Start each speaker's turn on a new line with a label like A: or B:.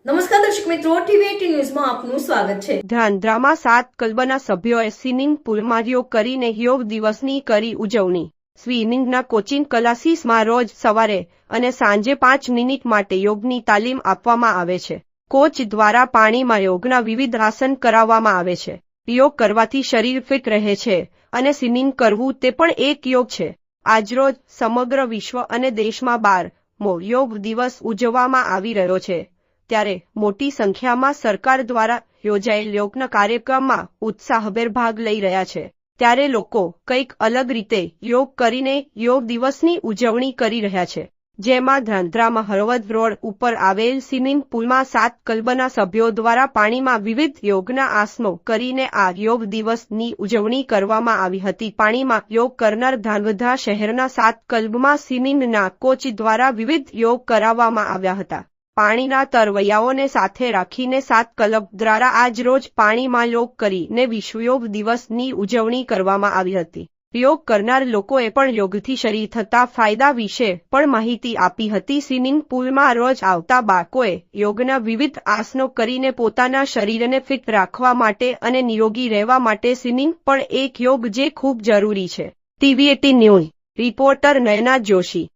A: નમસ્કાર દર્શક મિત્રો, ટીવી18 ન્યૂઝમાં આપનું સ્વાગત છે।
B: ધ્રાંગધ્રામાં 7 ક્લબના સભ્યોએ સ્વિમિંગ પૂલમાં યોગ કરીને યોગ દિવસની કરી ઉજવણી। સ્વિમિંગના કોચિંગ ક્લાસીસમાં રોજ સવારે અને સાંજે 5 મિનિટ માટે યોગની તાલીમ આપવામાં આવે છે। કોચ દ્વારા પાણીમાં યોગના વિવિધ આસન કરાવવામાં આવે છે। યોગ કરવાથી શરીર ફિટ રહે છે અને સ્વિમિંગ કરવું તે પણ એક યોગ છે। આજરોજ સમગ્ર વિશ્વ અને દેશમાં 12મો યોગ દિવસ ઉજવવામાં આવી રહ્યો છે, ત્યારે મોટી સંખ્યામાં સરકાર દ્વારા યોજાયેલ યોગના કાર્યક્રમમાં ઉત્સાહભેર ભાગ લઈ રહ્યા છે। ત્યારે લોકો કંઈક અલગ રીતે યોગ કરીને યોગ દિવસની ઉજવણી કરી રહ્યા છે, જેમાં ધ્રાંગધ્રામાં હળવદ રોડ ઉપર આવેલ સ્વિમિંગ પુલમાં 7 ક્લબના સભ્યો દ્વારા પાણીમાં વિવિધ યોગના આસનો કરીને આ યોગ દિવસની ઉજવણી કરવામાં આવી હતી। પાણીમાં યોગ કરનાર ધ્રાંગધ્રા શહેરના 7 ક્લબમાં સ્વિમિંગના કોચ દ્વારા વિવિધ યોગ કરાવવામાં આવ્યા હતા। પાણીના તરવૈયાઓને સાથે રાખીને 7 ક્લબ દ્વારા આજ રોજ પાણીમાં યોગ કરીને વિશ્વ યોગ દિવસની ઉજવણી કરવામાં આવી હતી। યોગ કરનાર લોકોએ પણ યોગથી શરીર થતા ફાયદા વિશે પણ માહિતી આપી હતી। સ્વિમિંગ પુલમાં રોજ આવતા બાળકોએ યોગના વિવિધ આસનો કરીને પોતાના શરીરને ફિટ રાખવા માટે અને નિરોગી રહેવા માટે સ્વિમિંગ પણ એક યોગ જે ખૂબ જરૂરી છે। ટીવી18 ન્યૂઝ રિપોર્ટર નયના જોશી।